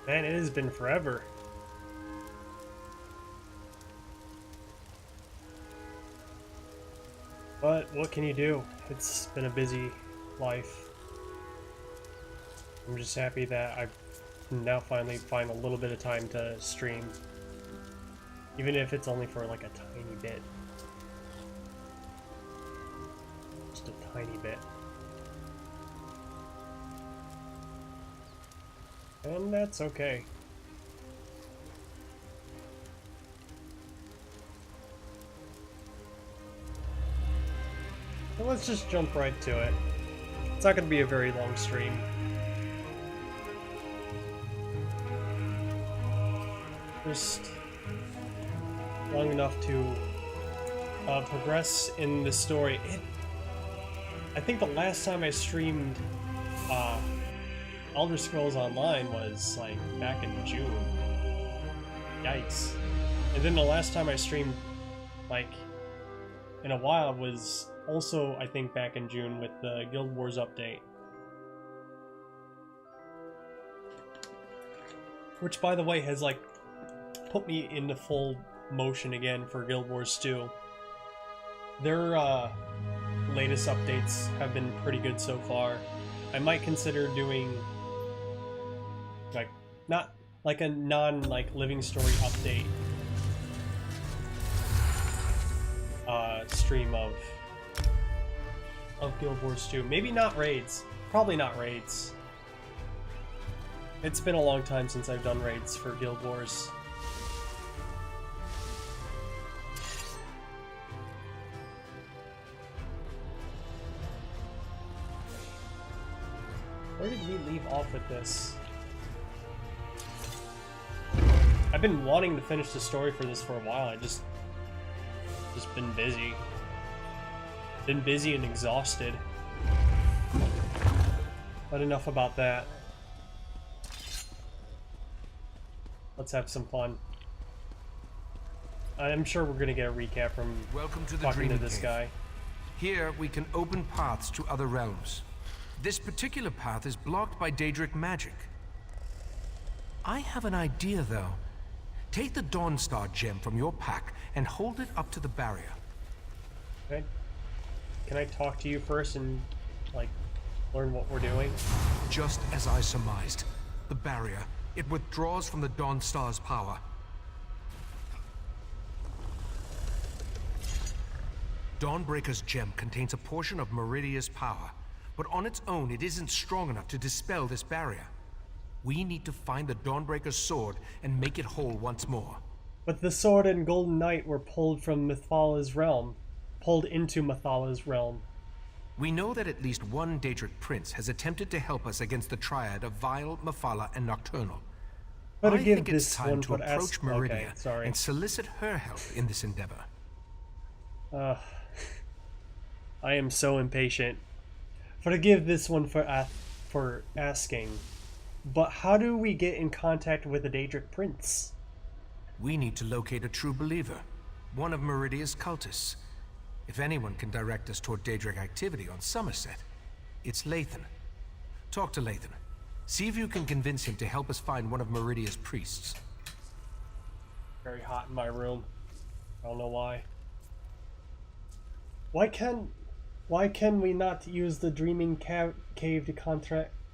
Man, it has been forever. But what can you do? It's been a busy life. I'm just happy that I can now finally find a little bit of time to stream. Even if it's only for like a tiny bit. Just a tiny bit. And that's okay. So let's just jump right to it. It's not going to be a very long stream. Just long enough to progress in the story. I think the last time I streamed Elder Scrolls Online was like back in June. Yikes. And then the last time I streamed like in a while was also, I think, back in June with the Guild Wars update. Which, by the way, has like put me into full motion again for Guild Wars 2. Their latest updates have been pretty good so far. I might consider doing like not like a living story update stream of Guild Wars 2. Maybe not raids. Probably not raids. It's been a long time since I've done raids for Guild Wars. Where did we leave off with this? I've been wanting to finish the story for this for a while. I just been busy. Been busy and exhausted. But enough about that. Let's have some fun. I'm sure we're gonna get a recap from talking to this guy. Here we can open paths to other realms. This particular path is blocked by Daedric magic. I have an idea though. Take the Dawnstar gem from your pack and hold it up to the barrier. Okay. Can I talk to you first and, like, learn what we're doing? Just as I surmised. The barrier, it withdraws from the Dawnstar's power. Dawnbreaker's gem contains a portion of Meridia's power, but on its own it isn't strong enough to dispel this barrier. We need to find the Dawnbreaker's sword and make it whole once more. But the sword and Golden Knight were pulled from Mythala's realm. Pulled into Mythala's realm. We know that at least one Daedric prince has attempted to help us against the triad of Vile, Mephala, and Nocturnal. I think it's time to approach Meridia and solicit her help in this endeavor. I am so impatient. Forgive this one for asking, but how do we get in contact with a Daedric prince? We need to locate a true believer, one of Meridia's cultists. If anyone can direct us toward Daedric activity on Summerset, it's Lathan. Talk to Lathan. See if you can convince him to help us find one of Meridia's priests. Very hot in my room. I don't know why. Why can we not use the Dreaming Cave to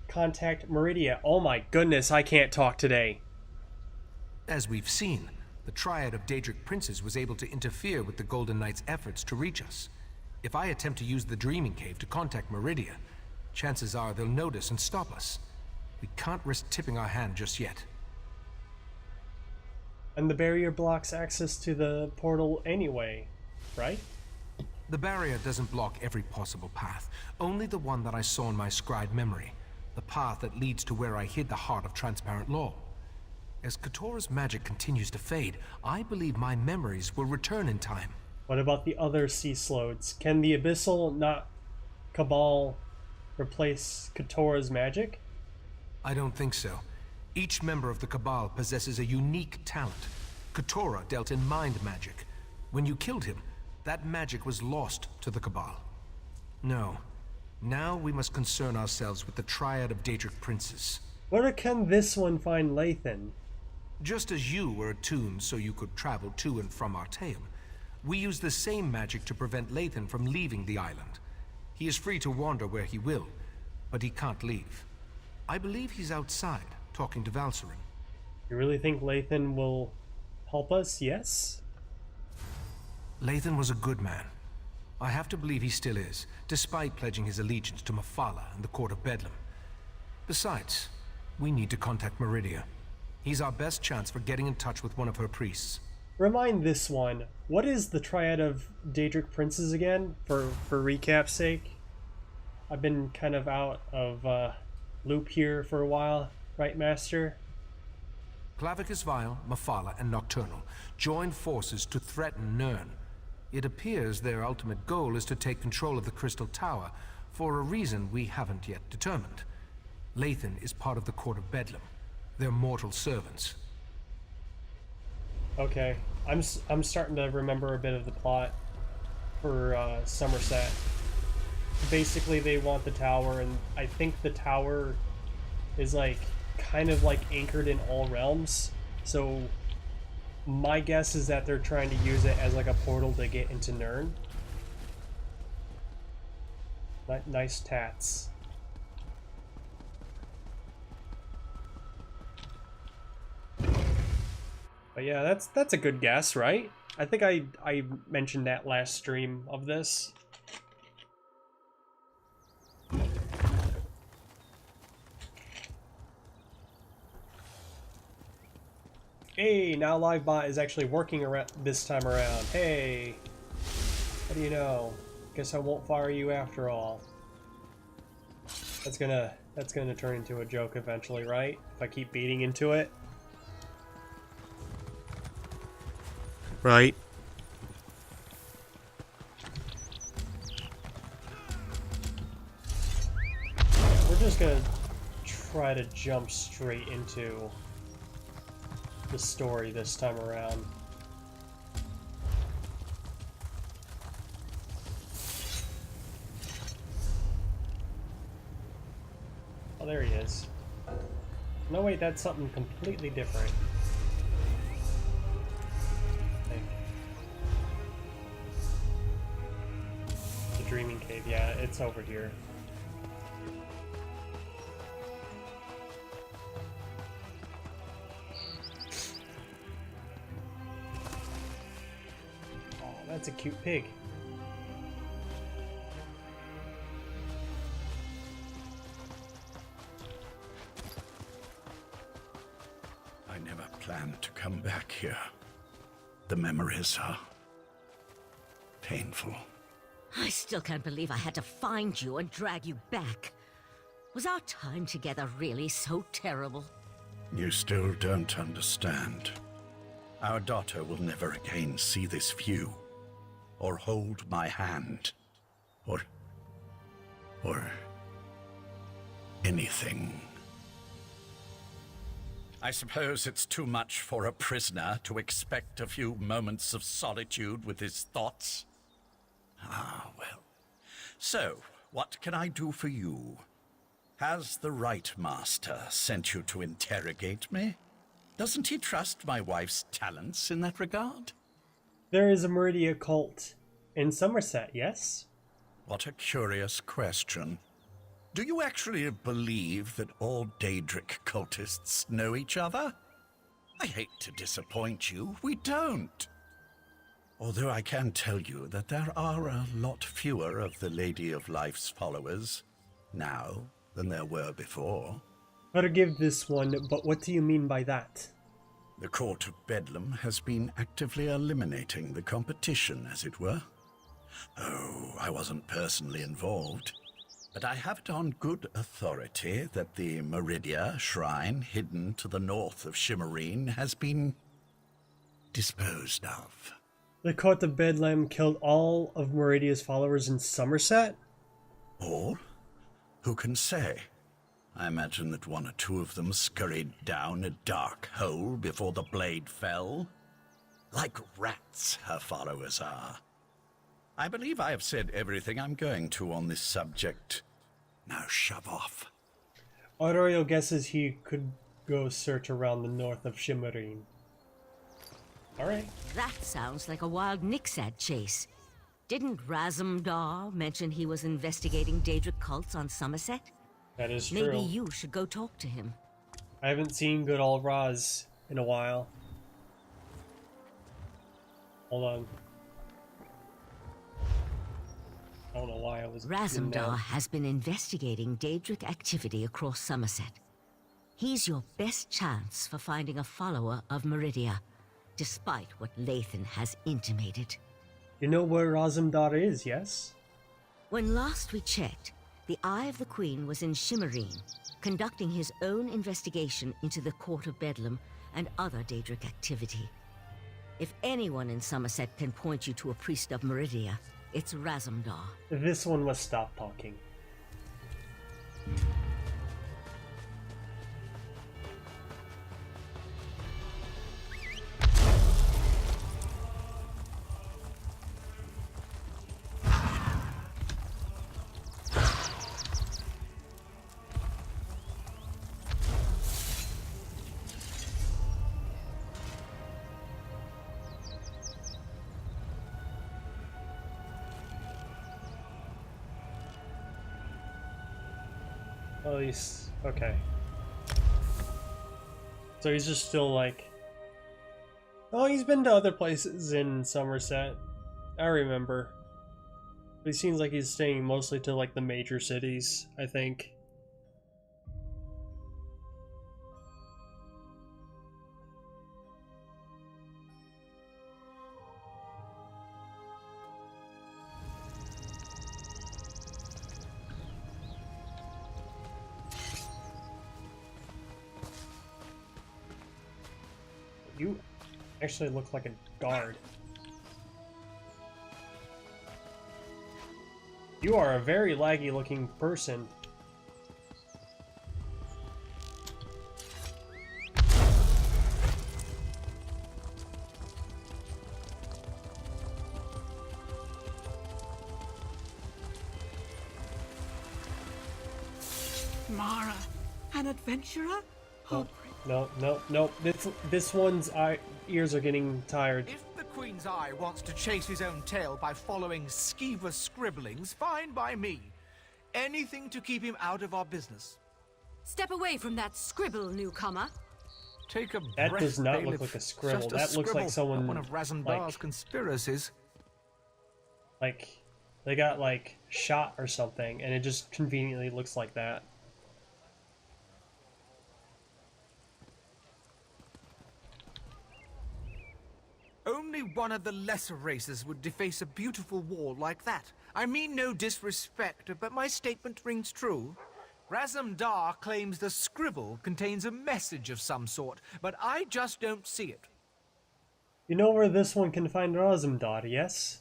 contact Meridia? Oh my goodness, I can't talk today. As we've seen, the triad of Daedric princes was able to interfere with the Golden Knight's efforts to reach us. If I attempt to use the Dreaming Cave to contact Meridia, chances are they'll notice and stop us. We can't risk tipping our hand just yet. And the barrier blocks access to the portal anyway, right? The barrier doesn't block every possible path, only the one that I saw in my scried memory, the path that leads to where I hid the heart of transparent law. As Katora's magic continues to fade, I believe my memories will return in time. What about the other sea slodes? Can the Abyssal, not Cabal, replace Katora's magic? I don't think so. Each member of the Cabal possesses a unique talent. Katora dealt in mind magic. When you killed him, that magic was lost to the Cabal. No. Now we must concern ourselves with the triad of Daedric princes. Where can this one find Lathan? Just as you were attuned so you could travel to and from Artaeum, we use the same magic to prevent Lathan from leaving the island. He is free to wander where he will, but he can't leave. I believe he's outside, talking to Valcerin. You really think Lathan will help us? Yes? Lathan was a good man. I have to believe he still is, despite pledging his allegiance to Mephala and the Court of Bedlam. Besides, we need to contact Meridia. He's our best chance for getting in touch with one of her priests. Remind this one, what is the Triad of Daedric Princes again, for recap's sake? I've been kind of out of loop here for a while, right, Master? Clavicus Vile, Mephala, and Nocturnal joined forces to threaten Nirn. It appears their ultimate goal is to take control of the Crystal Tower for a reason we haven't yet determined. Lathan is part of the Court of Bedlam. They're mortal servants. Okay, I'm starting to remember a bit of the plot for Summerset. Basically, they want the tower, and I think the tower is like kind of like anchored in all realms. So my guess is that they're trying to use it as like a portal to get into Nirn. Nice tats. But yeah, that's a good guess, right? I think I mentioned that last stream of this. Hey, now LiveBot is actually working around this time around. Hey, how do you know? Guess I won't fire you after all. That's gonna turn into a joke eventually, right? If I keep beating into it. Right. We're just gonna try to jump straight into the story this time around. Oh, there he is. No, wait, that's something completely different. The Dreaming Cave, yeah, it's over here. Oh, that's a cute pig. I never planned to come back here. The memories are painful. I still can't believe I had to find you and drag you back. Was our time together really so terrible? You still don't understand. Our daughter will never again see this view, or hold my hand, or anything. I suppose it's too much for a prisoner to expect a few moments of solitude with his thoughts. Ah, well. So, what can I do for you? Has the Right Master sent you to interrogate me? Doesn't he trust my wife's talents in that regard? There is a Meridia cult in Summerset, yes? What a curious question. Do you actually believe that all Daedric cultists know each other? I hate to disappoint you, we don't. Although I can tell you that there are a lot fewer of the Lady of Life's followers now than there were before. Forgive this one, but what do you mean by that? The Court of Bedlam has been actively eliminating the competition, as it were. Oh, I wasn't personally involved, but I have it on good authority that the Meridia shrine hidden to the north of Shimmerine has been disposed of. The Court of Bedlam killed all of Meridia's followers in Summerset? All? Who can say? I imagine that one or two of them scurried down a dark hole before the blade fell. Like rats, her followers are. I believe I have said everything I'm going to on this subject. Now shove off. Aurelio guesses he could go search around the north of Shimmerine. Alright. That sounds like a wild Nixad chase. Didn't Razumdar mention he was investigating Daedric cults on Summerset? That is true. Maybe you should go talk to him. I haven't seen good old Raz in a while. Hold on. I don't know why I was... Razumdar has been investigating Daedric activity across Summerset. He's your best chance for finding a follower of Meridia, despite what Lathan has intimated. You know where Razumdar is, yes? When last we checked, the Eye of the Queen was in Shimmerine, conducting his own investigation into the Court of Bedlam and other Daedric activity. If anyone in Summerset can point you to a priest of Meridia, it's Razumdar. This one must stop talking. At least, okay. So he's just still like... Oh, he's been to other places in Somerset. I remember. But he seems like he's staying mostly to like the major cities, I think. You actually look like a guard. You are a very laggy looking person. Mara, an adventurer? Oh, No. This one's ears are getting tired. If the Queen's Eye wants to chase his own tail by following skeever scribblings, fine by me. Anything to keep him out of our business. step away from that scribble, newcomer. Take a That breath, does not bailiff. look like a scribble. Just a That looks like scribble, someone, not one of Razumdar's like- conspiracies. Like, they got like shot or something, and it just conveniently looks like that. Only one of the lesser races would deface a beautiful wall like that. I mean no disrespect, but my statement rings true. Razumdar claims the scribble contains a message of some sort, but I just don't see it. You know where this one can find Razumdar, yes?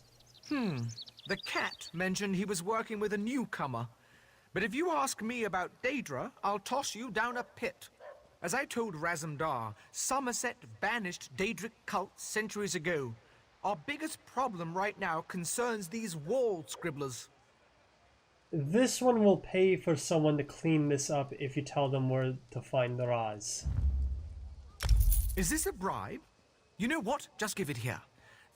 The cat mentioned he was working with a newcomer. But if you ask me about Daedra, I'll toss you down a pit. As I told Razumdar, Summerset banished Daedric cults centuries ago. Our biggest problem right now concerns these wall scribblers. This one will pay for someone to clean this up if you tell them where to find the Raz. Is this a bribe? You know what? Just give it here.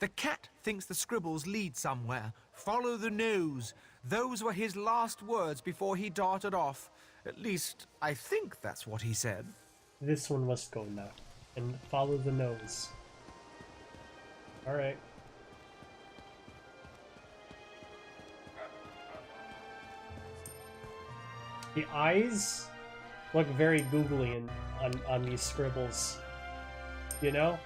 The cat thinks the scribbles lead somewhere. Follow the nose. Those were his last words before he darted off. At least, I think that's what he said. This one must go now. And follow the nose. Alright. The eyes look very googly on these scribbles. You know?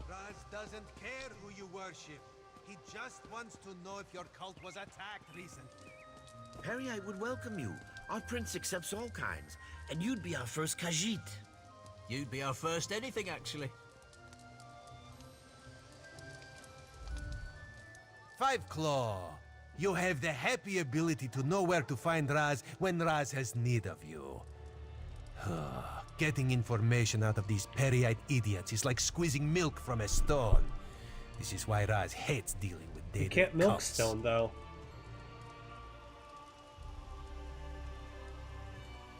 Raz doesn't care who you worship. He just wants to know if your cult was attacked recently. Perry, I would welcome you. Our prince accepts all kinds, and you'd be our first Khajiit. You'd be our first anything, actually. Five Claw, you have the happy ability to know where to find Raz when Raz has need of you. Getting information out of these Peryite idiots is like squeezing milk from a stone. This is why Raz hates dealing with You Daedric can't milk cults. stone, though.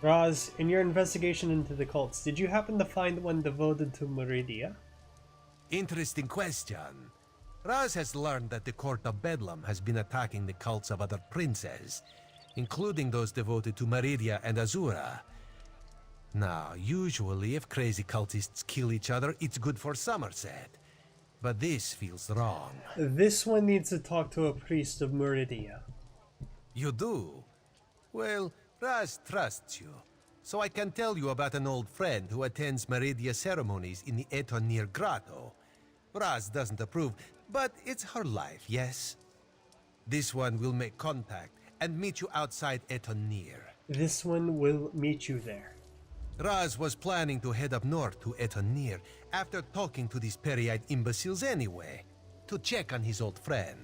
Raz, in your investigation into the cults, did you happen to find one devoted to Meridia? Interesting question. Raz has learned that the Court of Bedlam has been attacking the cults of other princes, including those devoted to Meridia and Azura. Now, usually if crazy cultists kill each other, it's good for Summerset. But this feels wrong. This one needs to talk to a priest of Meridia. You do? Well, Raz trusts you, so I can tell you about an old friend who attends Meridia ceremonies in the Etonir Grotto. Raz doesn't approve, but it's her life, yes? This one will make contact and meet you outside Etonir. This one will meet you there. Raz was planning to head up north to Etonir after talking to these Peryite imbeciles anyway, to check on his old friend.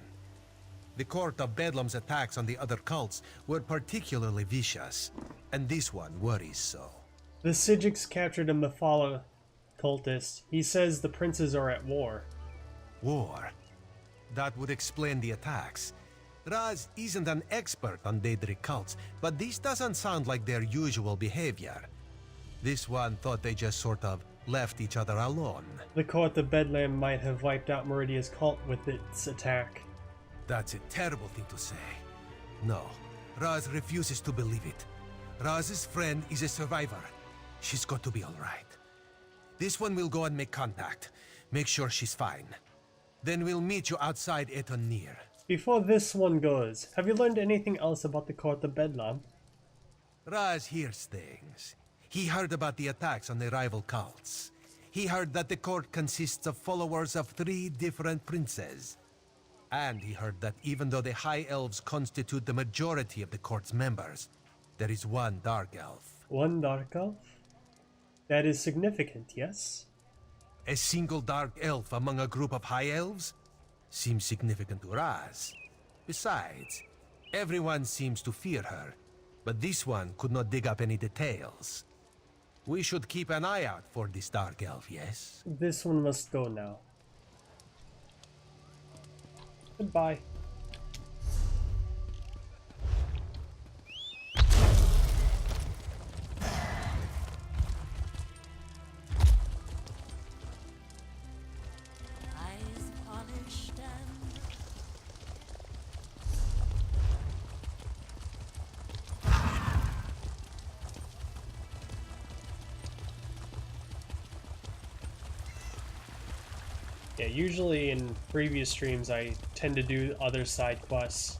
The Court of Bedlam's attacks on the other cults were particularly vicious, and this one worries so. The Sijiks captured a Mephala cultist. He says the princes are at war. War? That would explain the attacks. Raz isn't an expert on Daedric cults, but this doesn't sound like their usual behavior. This one thought they just sort of left each other alone. The Court of Bedlam might have wiped out Meridia's cult with its attack. That's a terrible thing to say. No, Raz refuses to believe it. Raz's friend is a survivor. She's got to be alright. This one will go and make contact. Make sure she's fine. Then we'll meet you outside Etonir. Before this one goes, have you learned anything else about the Court of Bedlam? Raz hears things. He heard about the attacks on the rival cults. He heard that the court consists of followers of 3 different princes. And he heard that even though the High Elves constitute the majority of the court's members, there is one Dark Elf. One Dark Elf? That is significant, yes? A single Dark Elf among a group of High Elves? Seems significant to Raz. Besides, everyone seems to fear her, but this one could not dig up any details. We should keep an eye out for this Dark Elf, yes? This one must go now. Goodbye. Eyes polished and Yeah, usually in previous streams I tend to do other side quests,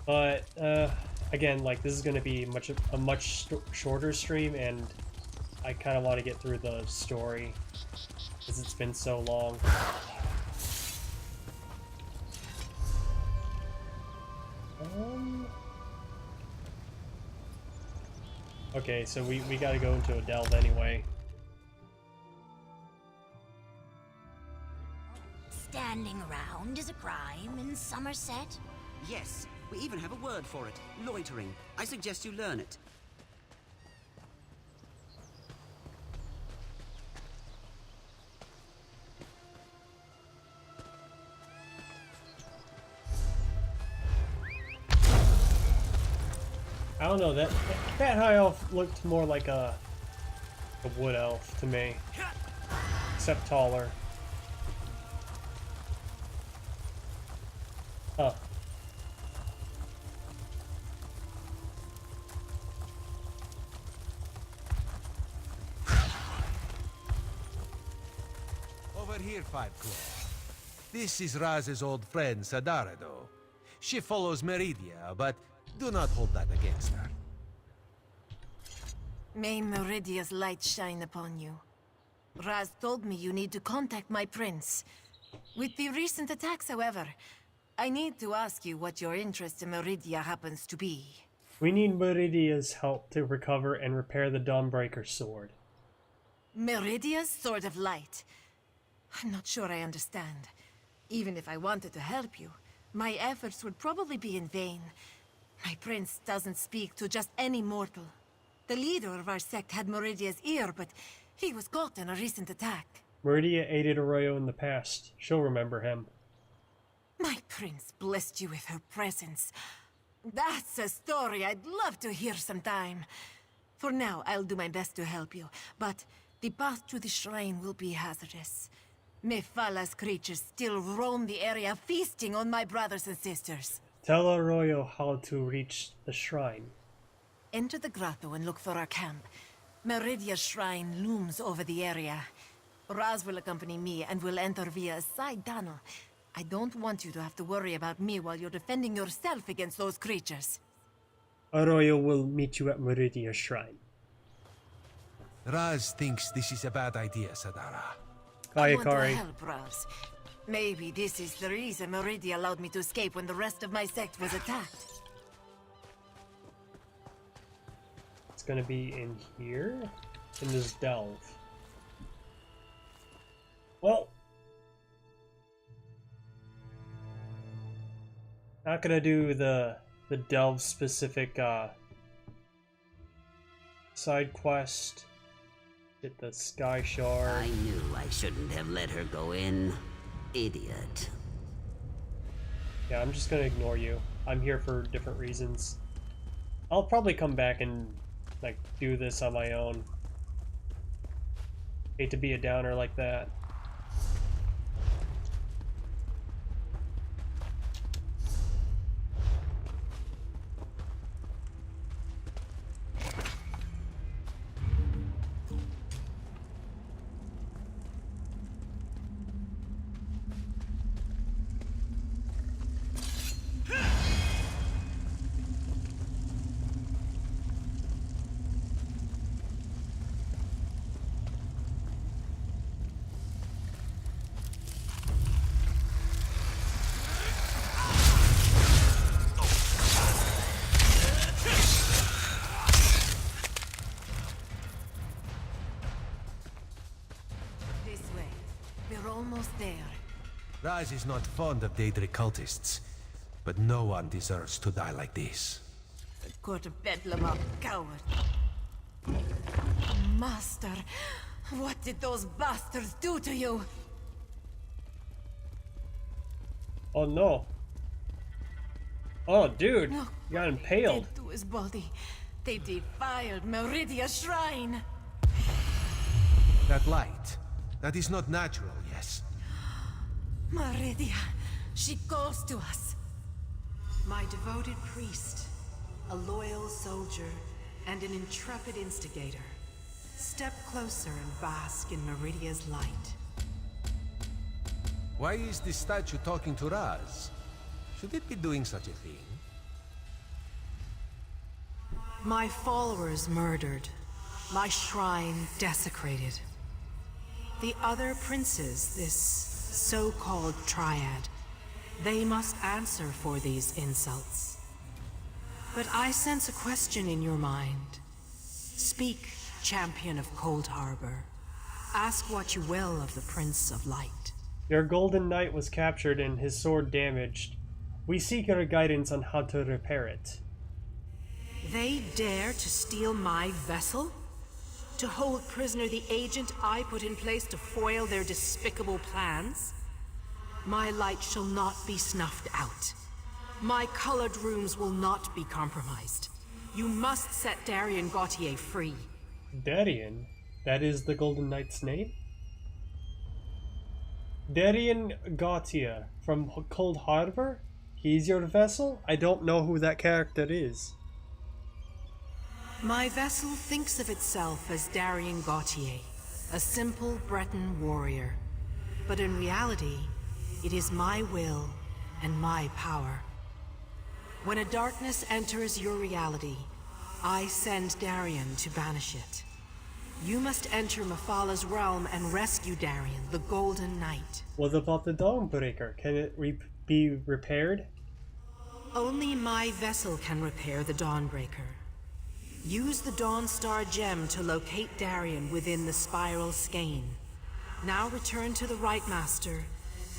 but again, like, this is going to be a much shorter stream, and I kind of want to get through the story because it's been so long. Okay, so we got to go into a delve anyway. Standing around is a crime in Summerset? Yes, we even have a word for it. Loitering. I suggest you learn it. I don't know, that high elf looked more like a wood elf to me, except taller. Huh. Over here, Five Claw. This is Raz's old friend, Sadarado. She follows Meridia, but do not hold that against her. May Meridia's light shine upon you. Raz told me you need to contact my prince. With the recent attacks, however, I need to ask you what your interest in Meridia happens to be. We need Meridia's help to recover and repair the Dawnbreaker sword. Meridia's Sword of Light? I'm not sure I understand. Even if I wanted to help you, my efforts would probably be in vain. My prince doesn't speak to just any mortal. The leader of our sect had Meridia's ear, but he was caught in a recent attack. Meridia aided Arroyo in the past. She'll remember him. My prince blessed you with her presence. That's a story I'd love to hear sometime. For now, I'll do my best to help you, but the path to the shrine will be hazardous. Mephala creatures still roam the area, feasting on my brothers and sisters. Tell Arroyo how to reach the shrine. Enter the grotto and look for our camp. Meridia's shrine looms over the area. Raz will accompany me and will enter via a side tunnel. I don't want you to have to worry about me while you're defending yourself against those creatures. Arroyo will meet you at Meridia's shrine. Raz thinks this is a bad idea, Sadara. Hi, I want to Akari. help Raz. Maybe this is the reason Meridia allowed me to escape when the rest of my sect was attacked. It's gonna be in here? In this delve. Well, not gonna do the delve specific side quest. Get the sky shard. I knew I shouldn't have let her go in. Idiot. Yeah, I'm just gonna ignore you. I'm here for different reasons. I'll probably come back and like do this on my own. Hate to be a downer like that. Almost there. Raz is not fond of Daedric cultists, but no one deserves to die like this. The Court of Bedlam are coward. Master, what did those bastards do to you? Oh no. Oh dude, Look you got what impaled. they did to his body. They defiled Meridia's shrine. That light, that is not natural, yes? Meridia, she calls to us. My devoted priest, a loyal soldier, and an intrepid instigator. Step closer and bask in Meridia's light. Why is this statue talking to Raz? Should it be doing such a thing? My followers murdered. My shrine desecrated. The other princes, this so-called triad, they must answer for these insults. But I sense a question in your mind. Speak, champion of Cold Harbor. Ask what you will of the Prince of Light. Your golden knight was captured and his sword damaged. We seek your guidance on how to repair it. They dare to steal my vessel? To hold prisoner the agent I put in place to foil their despicable plans? My light shall not be snuffed out. My colored runes will not be compromised. You must set Darien Gautier free. Darien? That is the Golden Knight's name? Darien Gautier from Cold Harbor? He's your vessel? I don't know who that character is. My vessel thinks of itself as Darien Gautier, a simple Breton warrior. But in reality, it is my will and my power. When a darkness enters your reality, I send Darien to banish it. You must enter Mephala's realm and rescue Darien, the Golden Knight. What about the Dawnbreaker? Can it be repaired? Only my vessel can repair the Dawnbreaker. Use the Dawnstar gem to locate Darien within the Spiral Skein. Now return to the Right Master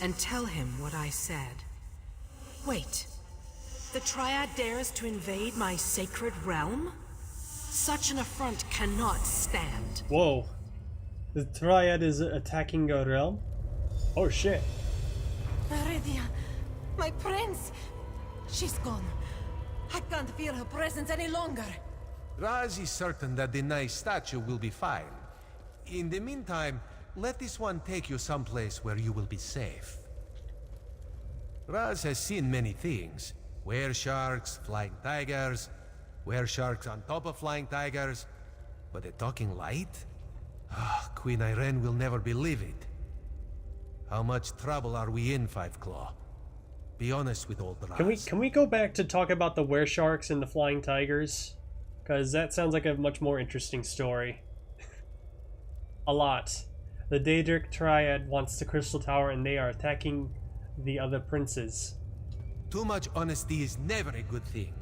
and tell him what I said. Wait. The Triad dares to invade my sacred realm? Such an affront cannot stand. Whoa. The Triad is attacking a realm? Oh shit. Meridia, my prince! She's gone. I can't feel her presence any longer. Raz is certain that the nice statue will be fine. In the meantime, let this one take you someplace where you will be safe. Raz has seen many things. Were sharks, flying tigers, were sharks on top of flying tigers. But a talking light? Ah, Queen Irene will never believe it. How much trouble are we in, Five Claw? Be honest with old Raz. Can we go back to talk about the were sharks and the flying tigers? Because that sounds like a much more interesting story. A lot. The Daedric Triad wants the Crystal Tower and they are attacking the other princes. Too much honesty is never a good thing.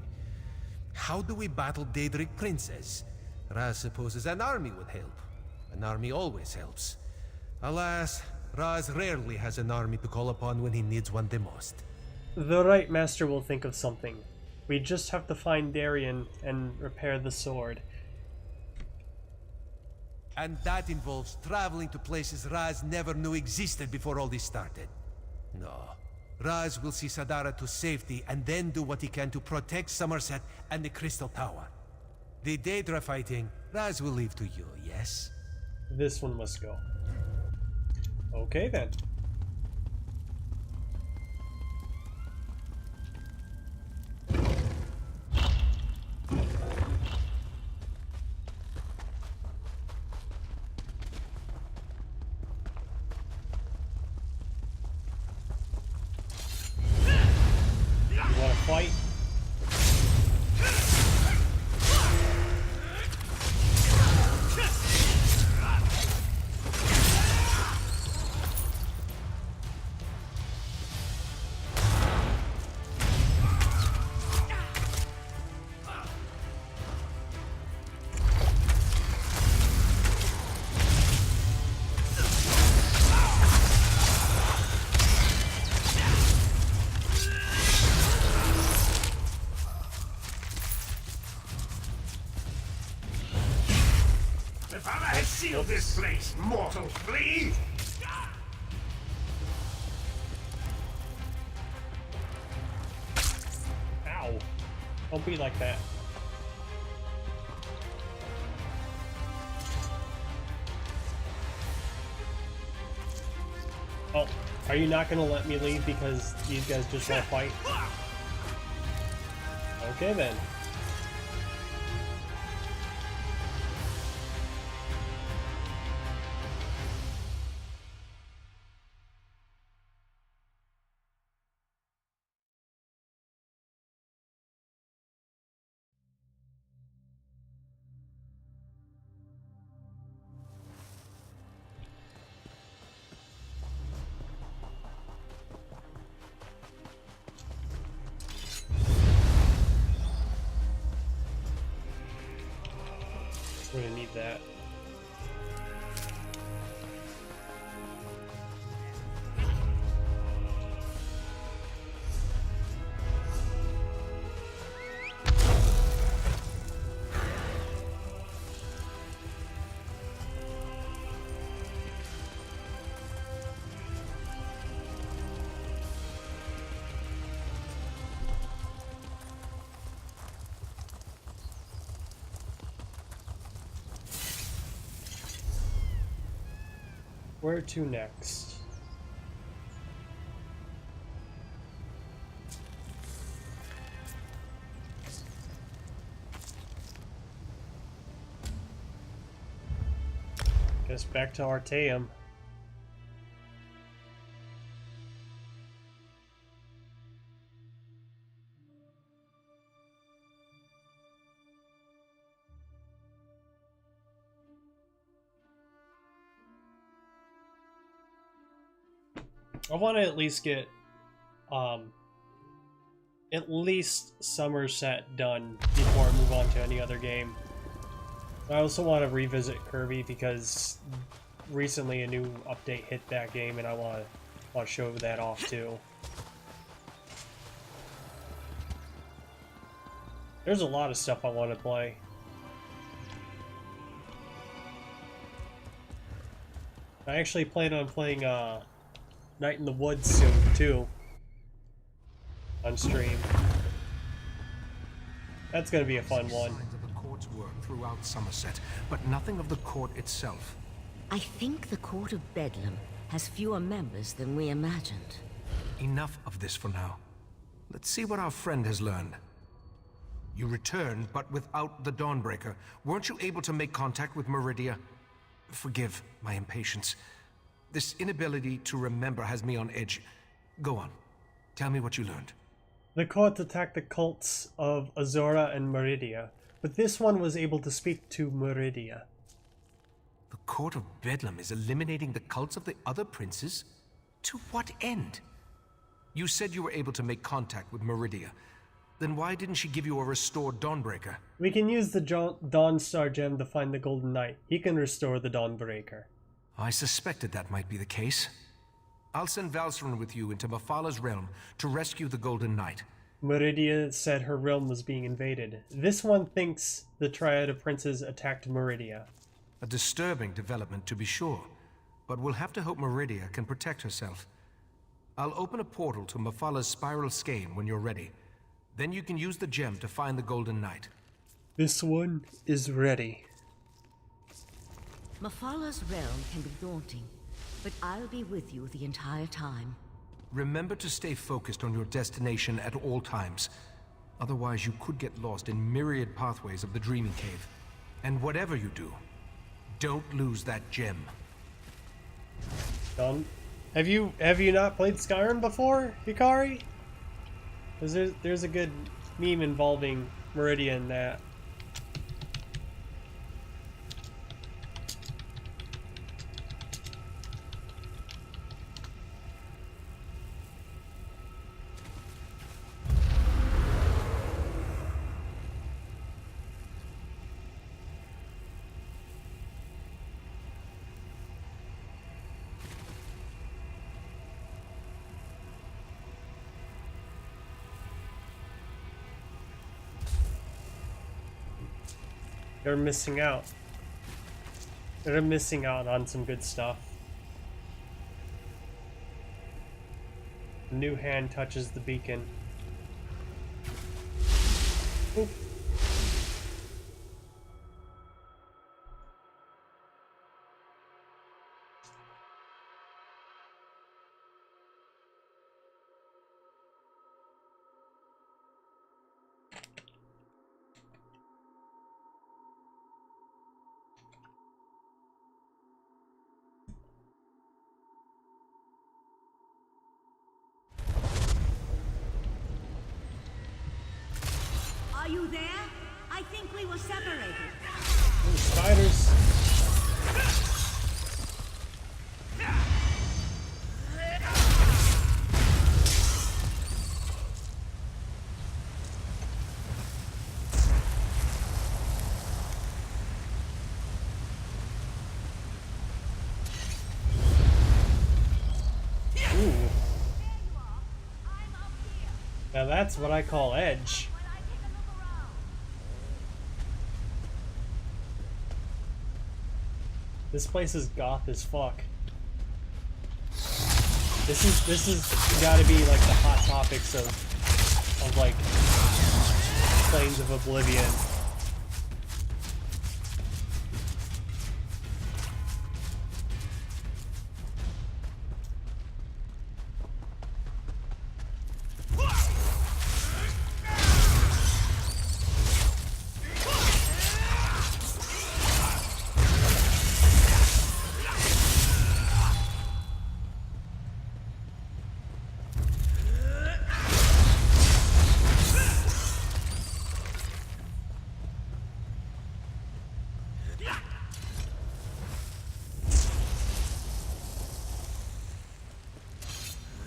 How do we battle Daedric princes? Raz supposes an army would help. An army always helps. Alas, Raz rarely has an army to call upon when he needs one the most. The right master will think of something. We just have to find Darien and repair the sword. And that involves traveling to places Raz never knew existed before all this started. No. Raz will see Sadara to safety and then do what he can to protect Summerset and the Crystal Tower. The Daedra fighting, Raz will leave to you, yes? This one must go. Okay then. Fight. Seal this place, mortal flea! Ow. Don't be like that. Oh, are you not gonna let me leave because these guys just want to fight? Okay then. We're gonna need that. Where to next? Guess back to Artaeum. I want to at least get, at least Summerset done before I move on to any other game. I also want to revisit Kirby because recently a new update hit that game, and I want to show that off too. There's a lot of stuff I want to play. I actually plan on playing Night in the Woods soon too. On stream. That's gonna be a fun one. Signs of the court's work throughout Summerset, but nothing of the court itself. I think the Court of Bedlam has fewer members than we imagined. Enough of this for now. Let's see what our friend has learned. You returned, but without the Dawnbreaker. Weren't you able to make contact with Meridia? Forgive my impatience. This inability to remember has me on edge. Go on. Tell me what you learned. The court attacked the cults of Azura and Meridia, but this one was able to speak to Meridia. The Court of Bedlam is eliminating the cults of the other princes? To what end? You said you were able to make contact with Meridia. Then why didn't she give you a restored Dawnbreaker? We can use the Dawn Star Gem to find the Golden Knight. He can restore the Dawnbreaker. I suspected that might be the case. I'll send Valcerin with you into Mephala realm to rescue the Golden Knight. Meridia said her realm was being invaded. This one thinks the Triad of Princes attacked Meridia. A disturbing development, to be sure. But we'll have to hope Meridia can protect herself. I'll open a portal to Mephala's spiral skein when you're ready. Then you can use the gem to find the Golden Knight. This one is ready. Mephala's realm can be daunting, but I'll be with you the entire time. Remember to stay focused on your destination at all times. Otherwise, you could get lost in myriad pathways of the Dreaming Cave. And whatever you do, don't lose that gem. Have you not played Skyrim before, Hikari? Because there's a good meme involving Meridia in that. They're missing out. They're missing out on some good stuff. A new hand touches the beacon. Oop. Are you there? I think we were separated. Ooh, spiders. Ooh. Now that's what I call edge. This place is goth as fuck. This is gotta be like the hot topics of like Plains of Oblivion.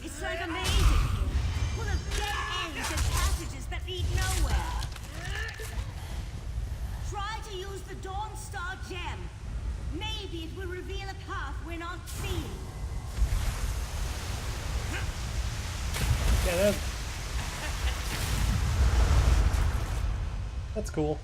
It's like amazing here. Full of dead ends and passages that lead nowhere. Try to use the Dawn Star Gem. Maybe it will reveal a path we're not seeing. Yeah, that's cool.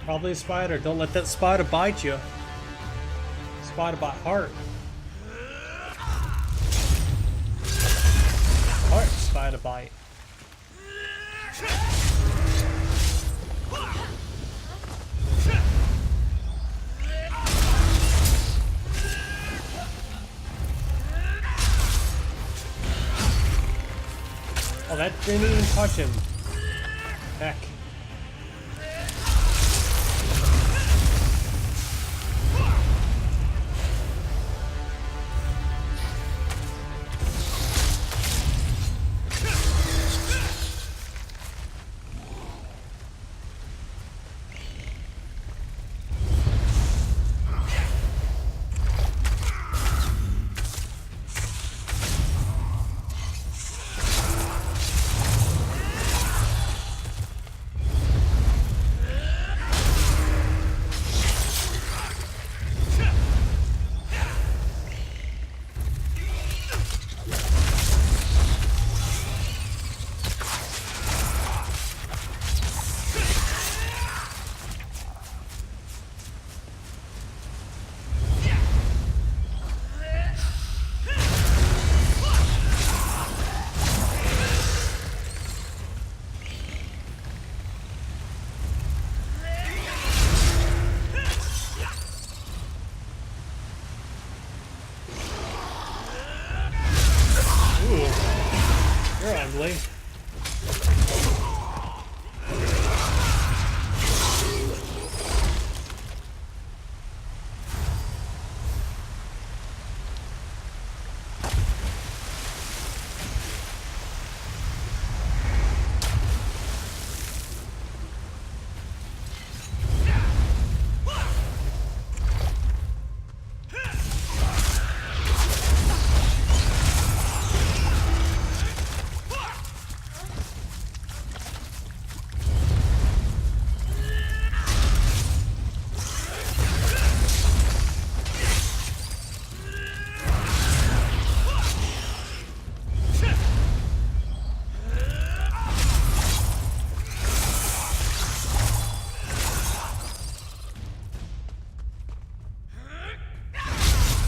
Probably a spider. Don't let that spider bite you. Spider bite heart. Heart spider bite. Oh, that didn't even touch him. Heck. You're ugly.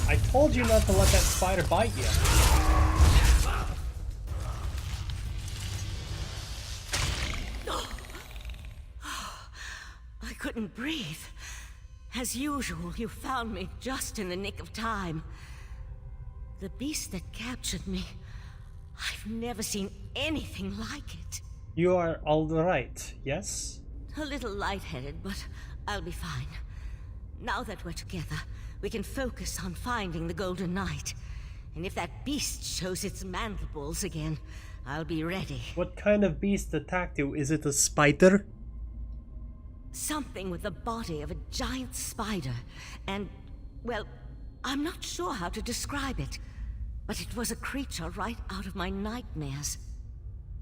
I told you not to let that spider bite you. I couldn't breathe. As usual, you found me just in the nick of time. The beast that captured me, I've never seen anything like it. You are all right, yes? A little lightheaded, but I'll be fine. Now that we're together, we can focus on finding the Golden Knight. And if that beast shows its mandibles again, I'll be ready. What kind of beast attacked you? Is it a spider? Something with the body of a giant spider. And, well, I'm not sure how to describe it. But it was a creature right out of my nightmares.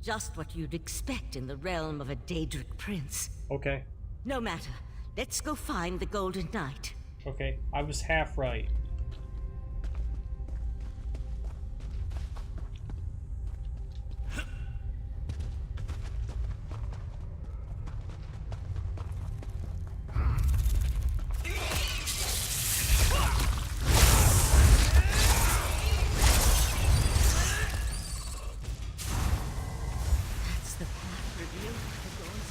Just what you'd expect in the realm of a Daedric prince. Okay. No matter. Let's go find the Golden Knight. Okay, I was half right. That's the path revealed by the gods.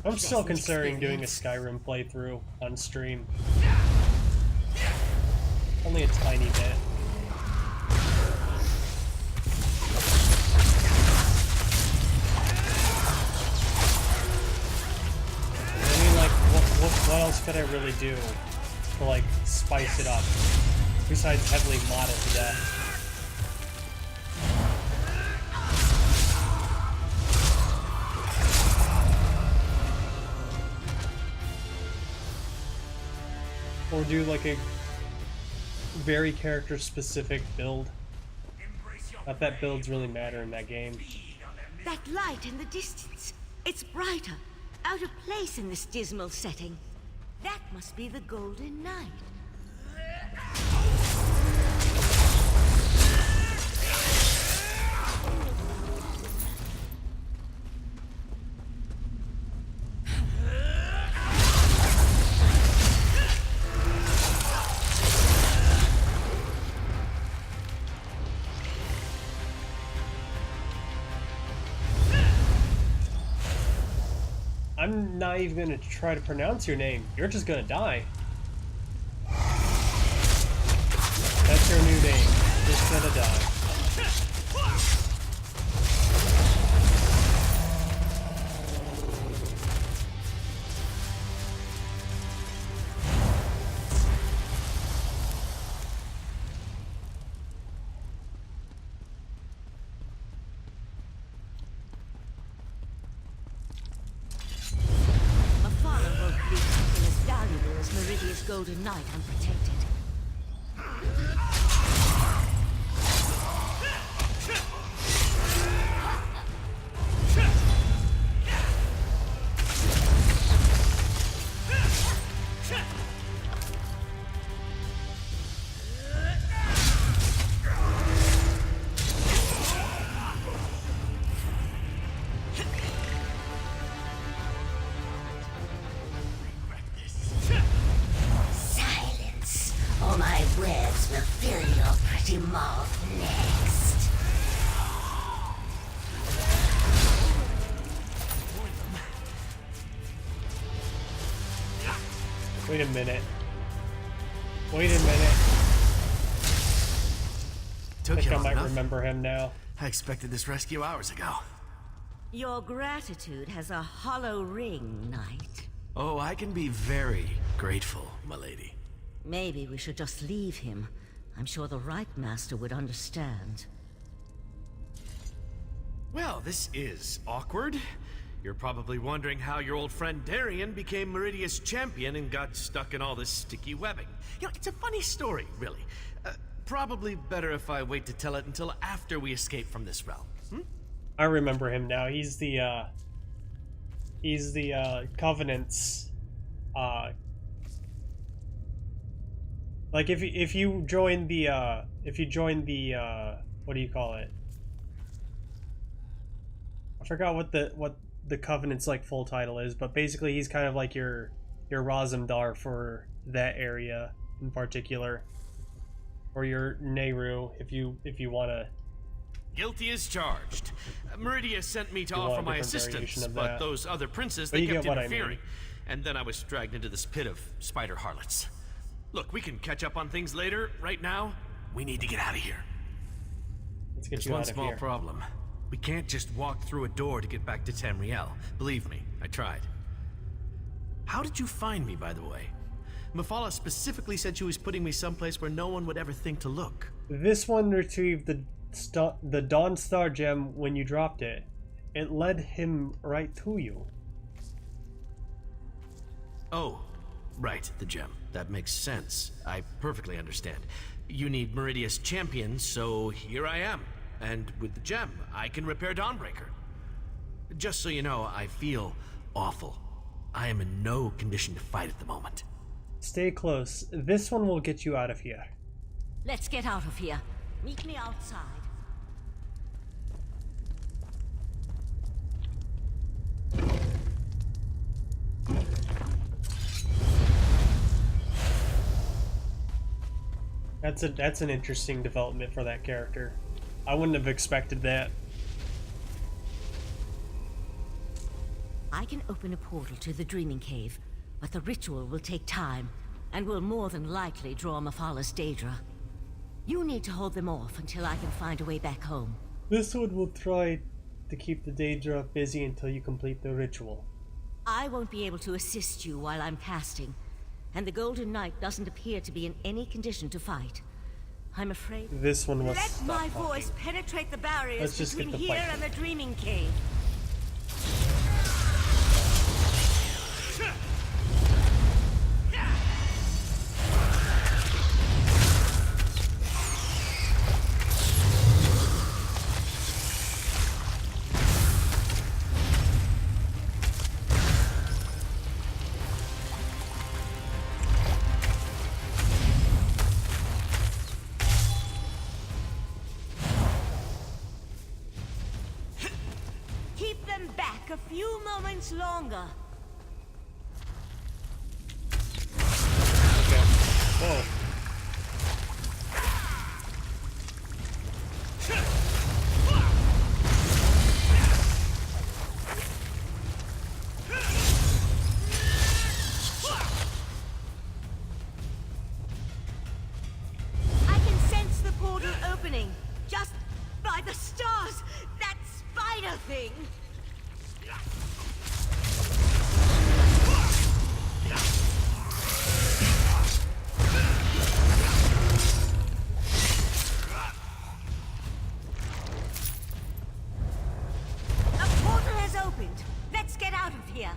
I'm still considering doing a Skyrim playthrough on stream. Only a tiny bit. I mean, like, what else could I really do to, like, spice it up? Besides heavily mod it to death. Or do like a very character specific build. Not that builds really matter in that game. That light in the distance. It's brighter, out of place in this dismal setting. That must be the Golden Knight. I'm not even gonna try to pronounce your name. You're just gonna die. That's your new name. Just gonna die. Golden Knight unprotected. Wait a minute. Wait a minute. I think I might remember him now. I expected this rescue hours ago. Your gratitude has a hollow ring, Knight. Oh, I can be very grateful, milady. Maybe we should just leave him. I'm sure the right master would understand. Well, this is awkward. You're probably wondering how your old friend Darien became Meridia's champion and got stuck in all this sticky webbing. You know, it's a funny story, really. Probably better if I wait to tell it until after we escape from this realm. I remember him now. He's the Covenant's, like if you join the, what do you call it? I forgot what the Covenant's like full title is, but basically he's kind of like your Razumdar for that area in particular, or your Nehru if you want to. Guilty as charged. Meridia sent me to offer my assistance, but those other princes, they kept interfering. And then I was dragged into this pit of spider harlots. Look, we can catch up on things later. Right now, we need to get out of here. Let's get There's you one out of small here. problem. We can't just walk through a door to get back to Tamriel. Believe me, I tried. How did you find me, by the way? Mephala specifically said she was putting me someplace where no one would ever think to look. This one retrieved the Dawn Star gem when you dropped it. It led him right to you. Oh, right, the gem. That makes sense. I perfectly understand. You need Meridia's champion, so here I am. And with the gem, I can repair Dawnbreaker. Just so you know, I feel awful. I am in no condition to fight at the moment. Stay close. This one will get you out of here. Let's get out of here. Meet me outside. That's an interesting development for that character. I wouldn't have expected that. I can open a portal to the Dreaming Cave, but the ritual will take time, and will more than likely draw Mephala's Daedra. You need to hold them off until I can find a way back home. This one will try to keep the Daedra busy until you complete the ritual. I won't be able to assist you while I'm casting, and the Golden Knight doesn't appear to be in any condition to fight. I'm afraid... This one was... Let my voice penetrate the barriers between here and the Dreaming Cave. longer. Okay. Whoa. I can sense the portal opening. Just by the stars. That spider thing. A portal has opened. Let's get out of here.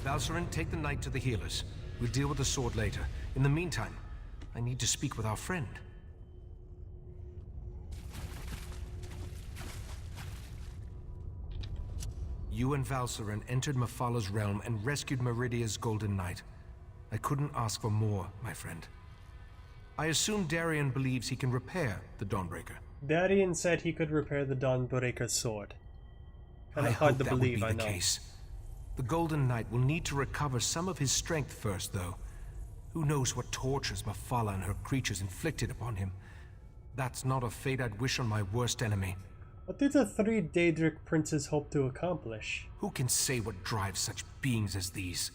Valcerin, take the knight to the healers. We'll deal with the sword later. In the meantime, I need to speak with our friend. You and Valcerin entered Mephala realm and rescued Meridia's Golden Knight. I couldn't ask for more, my friend. I assume Darien believes he can repair the Dawnbreaker. Darien said he could repair the Dawnbreaker's sword. Kinda I hard hope to that would believe, be I the know. case. The Golden Knight will need to recover some of his strength first, though. Who knows what tortures Mephala and her creatures inflicted upon him. That's not a fate I'd wish on my worst enemy. What do the three Daedric princes hope to accomplish? Who can say what drives such beings as these?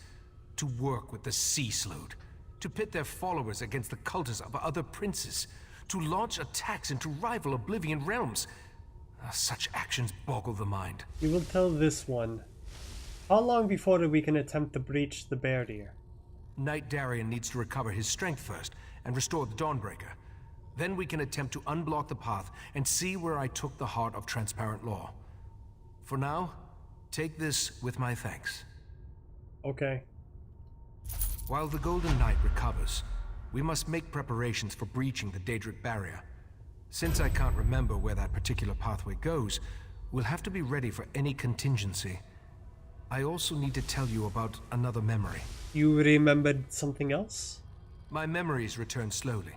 To work with the Sea Slode, to pit their followers against the cultists of other princes, to launch attacks into rival Oblivion realms. Such actions boggle the mind. You will tell this one. How long before we can attempt to breach the barrier? Knight Darien needs to recover his strength first and restore the Dawnbreaker. Then we can attempt to unblock the path and see where I took the heart of transparent law. For now, take this with my thanks. Okay. While the Golden Knight recovers, we must make preparations for breaching the Daedric barrier. Since I can't remember where that particular pathway goes, we'll have to be ready for any contingency. I also need to tell you about another memory. You remembered something else? My memories return slowly,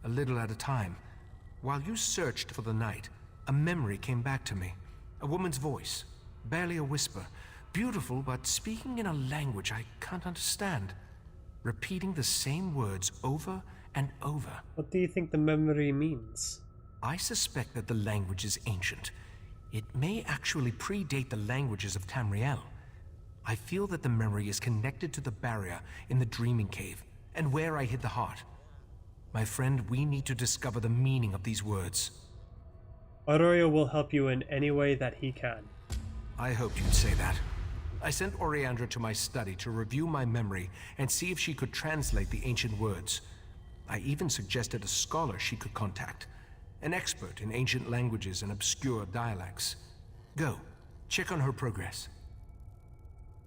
a little at a time. While you searched for the night, a memory came back to me. A woman's voice, barely a whisper, beautiful but speaking in a language I can't understand, repeating the same words over and over. What do you think the memory means? I suspect that the language is ancient. It may actually predate the languages of Tamriel. I feel that the memory is connected to the barrier in the Dreaming Cave, and where I hid the heart. My friend, we need to discover the meaning of these words. Arroyo will help you in any way that he can. I hoped you'd say that. I sent Oriandra to my study to review my memory and see if she could translate the ancient words. I even suggested a scholar she could contact, an expert in ancient languages and obscure dialects. Go, check on her progress.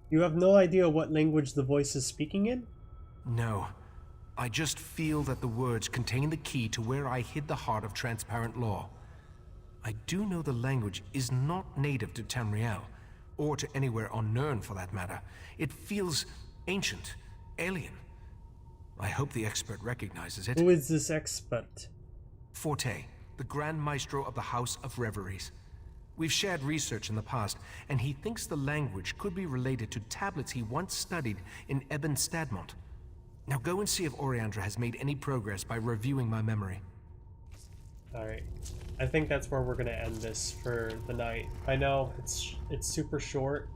You have no idea what language the voice is speaking in? No. I just feel that the words contain the key to where I hid the heart of transparent law. I do know the language is not native to Tamriel, or to anywhere on Nirn for that matter. It feels ancient, alien. I hope the expert recognizes it. Who is this expert? Forte, the Grand Maestro of the House of Reveries. We've shared research in the past, and he thinks the language could be related to tablets he once studied in Ebon Stadmont. Now go and see if Oriandra has made any progress by reviewing my memory. Alright. I think that's where we're gonna end this for the night. I know it's super short,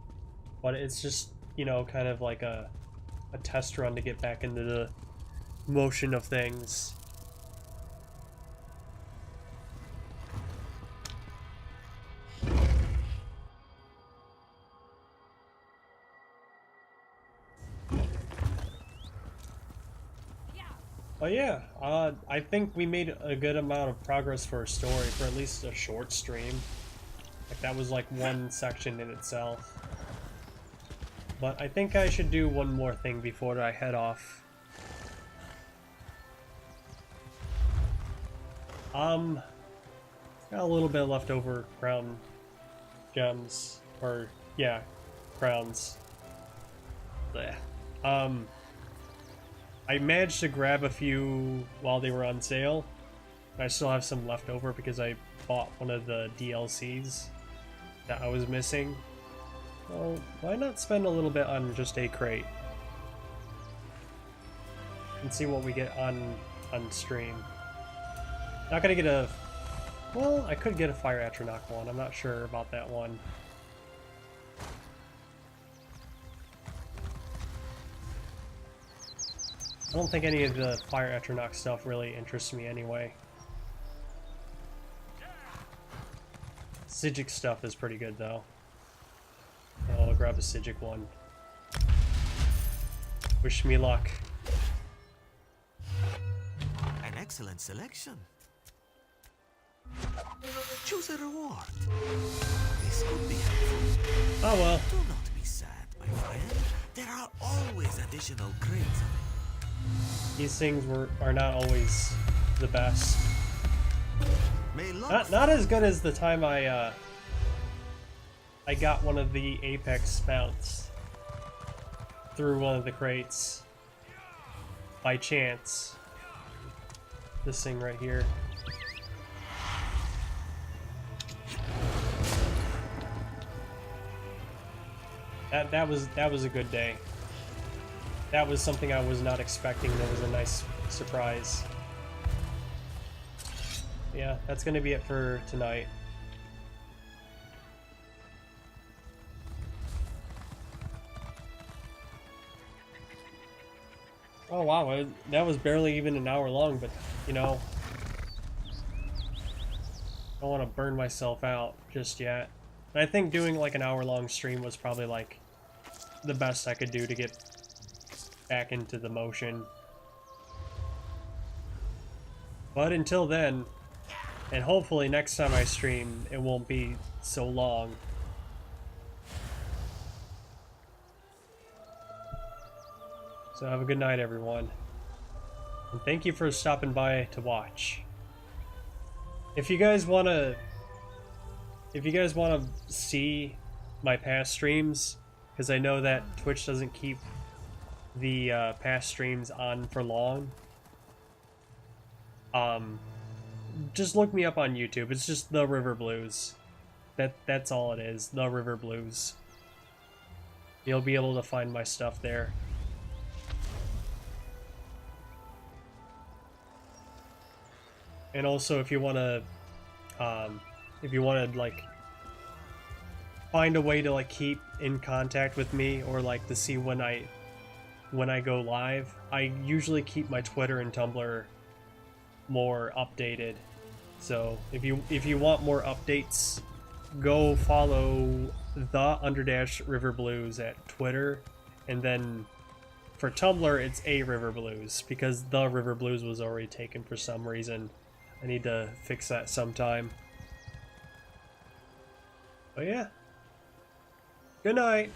but it's just, you know, kind of like a test run to get back into the motion of things. Oh yeah, I think we made a good amount of progress for a story, for at least a short stream. Like, that was like one section in itself. But I think I should do one more thing before I head off. Got a little bit left over crown gems, or yeah, crowns. Blech. I managed to grab a few while they were on sale. I still have some left over because I bought one of the DLCs that I was missing. Well, why not spend a little bit on just a crate and see what we get on stream? Not gonna get a... Well, I could get a Fire Atronach one. I'm not sure about that one. I don't think any of the Fire Atronach stuff really interests me anyway. Psijic stuff is pretty good though. I'll grab a Psijic one. Wish me luck. An excellent selection. Choose a reward. This could be helpful. Oh well. Do not be sad, my friend. There are always additional crates of it. These things are not always the best. Not as good as the time I got one of the Apex mounts through one of the crates by chance. This thing right here. That was a good day. That was something I was not expecting. That was a nice surprise. Yeah, that's gonna be it for tonight. Oh wow, that was barely even an hour long, but you know, I don't want to burn myself out just yet. And I think doing like an hour-long stream was probably like the best I could do to get back into the motion. But until then, and hopefully next time I stream, it won't be so long. So have a good night, everyone. And thank you for stopping by to watch. If you guys wanna see my past streams, because I know that Twitch doesn't keep the past streams on for long, just look me up on YouTube. It's just TheRiverBlues. That's all it is. TheRiverBlues. You'll be able to find my stuff there. And also, if you wanna like find a way to like keep in contact with me, or like to see when I go live, I usually keep my Twitter and Tumblr more updated. So if you want more updates, go follow _RiverBlues at Twitter, and then for Tumblr it's _RiverBlues, because TheRiverBlues was already taken for some reason. I need to fix that sometime. But yeah. Good night.